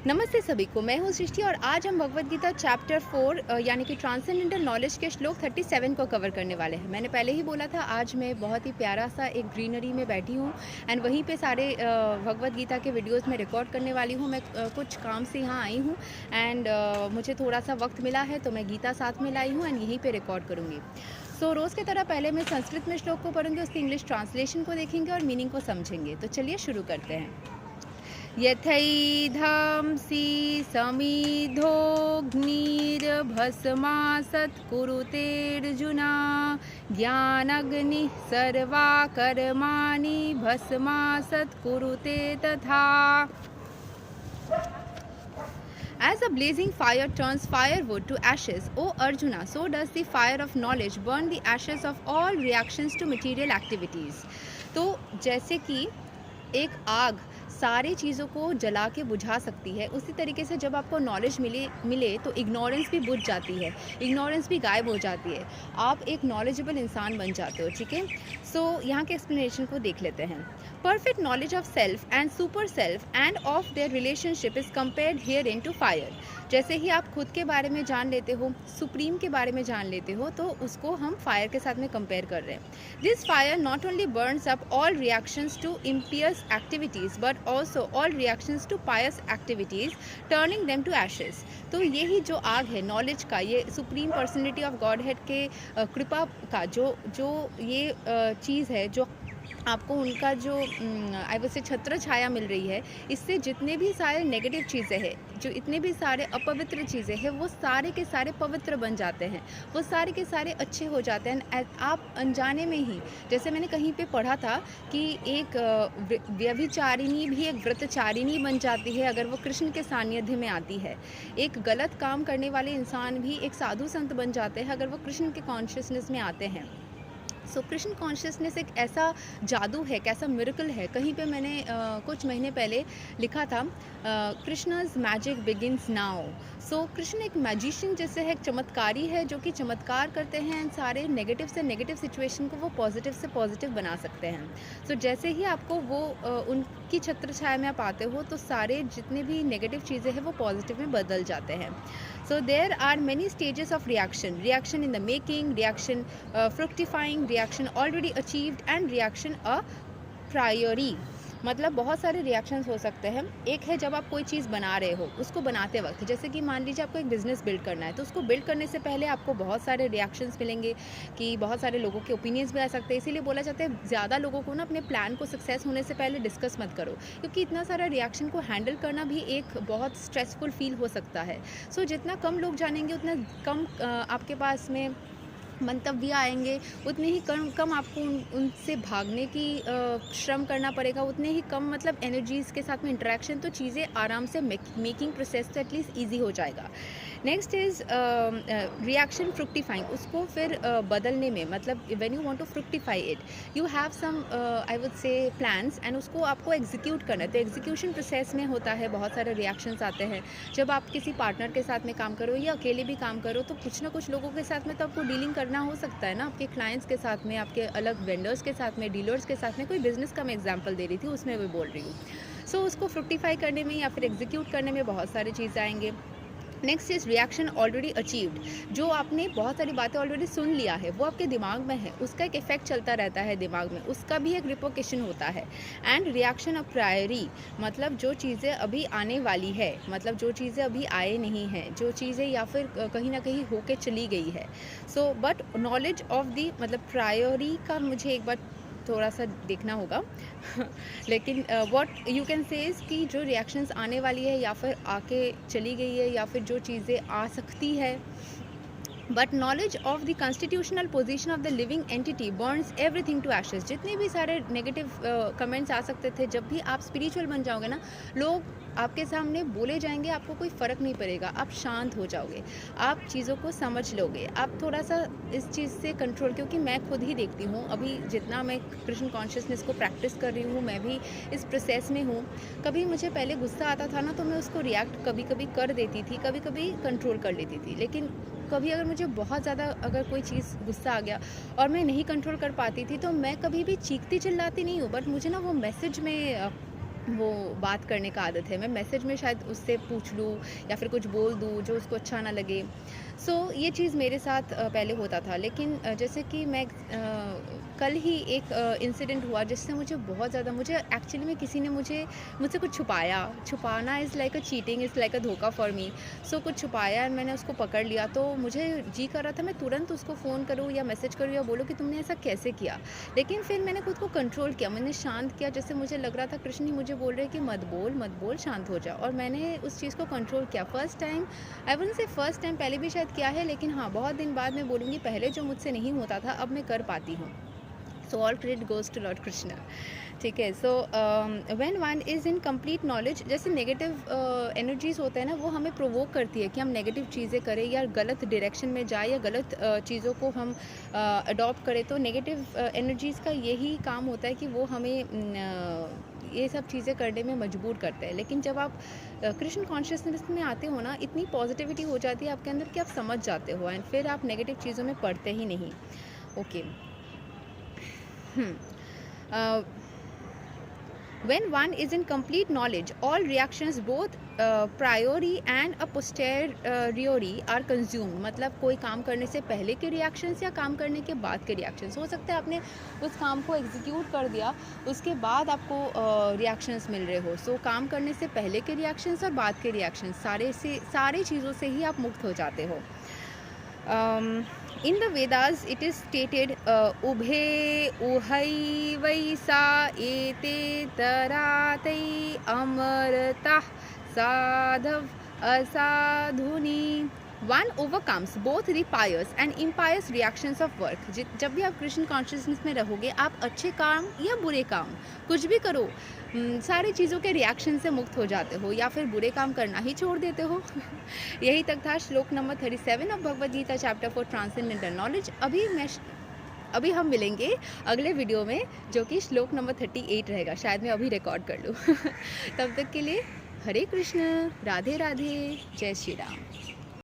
नमस्ते सभी को, मैं हूँ सृष्टि और आज हम भगवद गीता चैप्टर 4 यानी कि ट्रांसेंडेंटल नॉलेज के श्लोक 37 को कवर करने वाले हैं। मैंने पहले ही बोला था आज मैं बहुत ही प्यारा सा एक ग्रीनरी में बैठी हूँ एंड वहीं पे सारे भगवद गीता के वीडियोस में रिकॉर्ड करने वाली हूँ। मैं कुछ काम से यहाँ आई हूँ एंड मुझे थोड़ा सा वक्त मिला है तो मैं गीता साथ में लाई हूँ एंड यहीं पर रिकॉर्ड करूँगी। सो रोज़ की तरह पहले मैं संस्कृत में श्लोक को पढ़ूँगी, उसकी इंग्लिश ट्रांसलेशन को देखेंगे और मीनिंग को समझेंगे। तो चलिए शुरू करते हैं। यथैधांसि समिद्धोऽग्निर्भस्मासत् कुरुतेऽर्जुना ज्ञानाग्निः सर्वाकर्माणि भस्मासत् कुरुते तथा। As a blazing fire turns firewood to ashes, O Arjuna, so does the fire of knowledge burn the ashes of all reactions to material activities. तो जैसे कि एक आग सारी चीज़ों को जला के बुझा सकती है, उसी तरीके से जब आपको नॉलेज मिले तो इग्नोरेंस भी बुझ जाती है, इग्नोरेंस भी गायब हो जाती है, आप एक नॉलेजेबल इंसान बन जाते हो। ठीक है, सो यहाँ के एक्सप्लेनेशन को देख लेते हैं। Perfect knowledge of self and super self and of their relationship is compared here into fire. जैसे ही आप खुद के बारे में जान लेते हो, सुप्रीम के बारे में जान लेते हो, तो उसको हम फायर के साथ में कंपेयर कर रहे हैं। This fire not only burns up all reactions to impious activities but also all reactions to pious activities, turning them to ashes. तो यही जो आग है नॉलेज का, ये supreme personality of Godhead के कृपा का जो ये चीज़ है, जो आपको उनका जो आई वुड से छत्र छाया मिल रही है, इससे जितने भी सारे नेगेटिव चीज़ें हैं, जो इतने भी सारे अपवित्र चीज़ें हैं, वो सारे के सारे पवित्र बन जाते हैं, वो सारे के सारे अच्छे हो जाते हैं। आप अनजाने में ही, जैसे मैंने कहीं पे पढ़ा था कि एक व्यभिचारिणी भी एक व्रतचारिणी बन जाती है अगर वो कृष्ण के सानिध्य में आती है। एक गलत काम करने वाले इंसान भी एक साधु संत बन जाते हैं अगर वो कृष्ण के कॉन्शियसनेस में आते हैं। सो कृष्ण कॉन्शियसनेस एक ऐसा जादू है, कैसा मिरेकल है। कहीं पे मैंने कुछ महीने पहले लिखा था कृष्णाज मैजिक बिगिंस नाउ। सो कृष्ण एक मैजिशियन जैसे है, एक चमत्कारी है जो कि चमत्कार करते हैं एंड सारे नेगेटिव से नेगेटिव सिचुएशन को वो पॉजिटिव से पॉजिटिव बना सकते हैं। सो जैसे ही आपको वो उनकी छत्र छाया में आप आते हो तो सारे जितने भी नेगेटिव चीज़ें हैं वो पॉजिटिव में बदल जाते हैं। So there are many stages of reaction. Reaction in the making, reaction fructifying, reaction already achieved and reaction a priori. मतलब बहुत सारे रिएक्शंस हो सकते हैं। एक है जब आप कोई चीज़ बना रहे हो, उसको बनाते वक्त, जैसे कि मान लीजिए आपको एक बिज़नेस बिल्ड करना है, तो उसको बिल्ड करने से पहले आपको बहुत सारे रिएक्शंस मिलेंगे कि बहुत सारे लोगों के ओपिनियंस भी आ सकते हैं। इसीलिए बोला जाता है ज़्यादा लोगों को ना अपने प्लान को सक्सेस होने से पहले डिस्कस मत करो, क्योंकि इतना सारा रिएक्शन को हैंडल करना भी एक बहुत स्ट्रेसफुल फील हो सकता है। सो जितना कम लोग जानेंगे उतना कम आपके पास में मंतव्य आएंगे, उतने ही कम आपको उनसे भागने की श्रम करना पड़ेगा, उतने ही कम मतलब एनर्जीज़ के साथ में इंटरेक्शन, तो चीज़ें आराम से मेकिंग प्रोसेस तो एटलीस्ट ईजी हो जाएगा। Next is reaction fructifying. उसको फिर बदलने में, मतलब when you want to fructify it, you have some I would say plans and उसको आपको एग्जीक्यूट करना है। तो एग्जीक्यूशन प्रोसेस में होता है बहुत सारे रिएक्शंस आते हैं। जब आप किसी पार्टनर के साथ में काम करो या अकेले भी काम करो, तो कुछ ना कुछ लोगों के साथ में तो आपको डीलिंग करना हो सकता है ना, आपके क्लाइंट्स के साथ में, आपके अलग वेंडर्स के साथ में, डीलर्स के साथ में। कोई बिजनेस का मैं एग्जांपल दे रही थी, उसमें भी बोल रही हूँ। सो उसको फ्रुक्टिफाई करने में या फिर एग्जीक्यूट करने में बहुत सारी चीज़ें आएंगे। Next is reaction already achieved. जो आपने बहुत सारी बातें ऑलरेडी सुन लिया है, वो आपके दिमाग में है, उसका एक इफेक्ट चलता रहता है दिमाग में, उसका भी एक रिपोकेशन होता है। एंड रिएक्शन अ प्रायरी, मतलब जो चीज़ें अभी आने वाली है, मतलब जो चीज़ें अभी आए नहीं हैं, जो चीज़ें या फिर कहीं ना कहीं होके चली गई है। So but knowledge of the, मतलब प्रायोरी का मुझे एक बार थोड़ा सा देखना होगा लेकिन what you can say is कि जो रिएक्शंस आने वाली है या फिर आके चली गई है या फिर जो चीज़ें आ सकती है, but knowledge of the constitutional position of the living entity burns everything to ashes. जितने भी सारे नेगेटिव कमेंट्स आ सकते थे, जब भी आप स्पिरिचुअल बन जाओगे ना, लोग आपके सामने बोले जाएंगे, आपको कोई फ़र्क नहीं पड़ेगा, आप शांत हो जाओगे, आप चीज़ों को समझ लोगे, आप थोड़ा सा इस चीज़ से कंट्रोल, क्योंकि मैं खुद ही देखती हूँ अभी जितना मैं कृष्ण कॉन्शियसनेस को प्रैक्टिस कर रही हूँ, मैं भी इस प्रोसेस में हूँ। कभी मुझे पहले गुस्सा आता था ना, तो मैं उसको रिएक्ट कभी कभी कर देती थी, कभी कभी कंट्रोल कर लेती थी। लेकिन कभी अगर मुझे बहुत ज़्यादा अगर कोई चीज़ गुस्सा आ गया और मैं नहीं कंट्रोल कर पाती थी, तो मैं कभी भी चीखती चिल्लाती नहीं हूँ, बट मुझे ना वो मैसेज में वो बात करने का आदत है। मैं मैसेज में शायद उससे पूछ लूँ या फिर कुछ बोल दूँ जो उसको अच्छा ना लगे। सो ये चीज़ मेरे साथ पहले होता था, लेकिन जैसे कि मैं कल ही एक इंसिडेंट हुआ जिससे मुझे बहुत ज़्यादा, मुझे एक्चुअली में किसी ने मुझसे कुछ छुपाया। छुपाना is like a cheating, is like अ धोखा फॉर मी। सो कुछ छुपाया और मैंने उसको पकड़ लिया, तो मुझे जी कर रहा था मैं तुरंत उसको फ़ोन करूँ या मैसेज करूँ या बोलूँ कि तुमने ऐसा कैसे किया? लेकिन फिर मैंने खुद को कंट्रोल किया, मैंने शांत किया। जैसे मुझे लग रहा था कृष्ण ही मुझे बोल रहे हैं कि मत बोल, शांत हो जा, और मैंने उस चीज़ को कंट्रोल किया। फर्स्ट टाइम, आई वुडन्ट से फर्स्ट टाइम, पहले भी शायद किया है, लेकिन हाँ, बहुत दिन बाद मैं बोलूँगी पहले जो मुझसे नहीं होता था, अब मैं कर पाती हूँ। So all credit goes to Lord Krishna. ठीक है। So when one is in complete knowledge, जैसे नेगेटिव एनर्जीज़ होते हैं ना, वो हमें प्रोवोक करती है कि हम नेगेटिव चीज़ें करें या गलत डायरेक्शन में जाए या गलत चीज़ों को हम अडॉप्ट करें। तो नेगेटिव एनर्जीज़ का यही काम होता है कि वो हमें ये सब चीज़ें करने में मजबूर करते हैं। लेकिन जब आप कृष्ण कॉन्शियसनेस में आते हो ना, इतनी पॉजिटिविटी हो जाती है आपके अंदर कि आप समझ जाते हो एंड फिर आप नेगेटिव चीज़ों में पड़ते ही नहीं। Okay. uh, when one is in complete knowledge, all reactions, both priori and a posteriori, are consumed। मतलब कोई काम करने से पहले के रिएक्शंस या काम करने के बाद के रिएक्शंस, हो सकता है आपने उस काम को एग्जीक्यूट कर दिया, उसके बाद आपको रिएक्शंस मिल रहे हो। सो काम करने से पहले के रिएक्शंस और बाद के रिएक्शंस, सारे चीज़ों से ही आप मुक्त हो जाते हो। In the Vedas, it is stated, "Ubhe uhai vaisa ete taratai amartah sadhav asadhuni." One overcomes both the pious and impious reactions of work। जब भी आप कृष्ण कॉन्शियसनेस में रहोगे, आप अच्छे काम या बुरे काम कुछ भी करो, सारी चीज़ों के रिएक्शन से मुक्त हो जाते हो या फिर बुरे काम करना ही छोड़ देते हो। यही तक था श्लोक number 37 of Bhagavad Gita chapter 4 transcendental knowledge. अभी हम मिलेंगे अगले वीडियो में, जो कि श्लोक नंबर 38 रहेगा। शायद मैं अभी रिकॉर्ड कर लूँ। तब तक के लिए हरे कृष्ण, राधे राधे, जय श्री राम।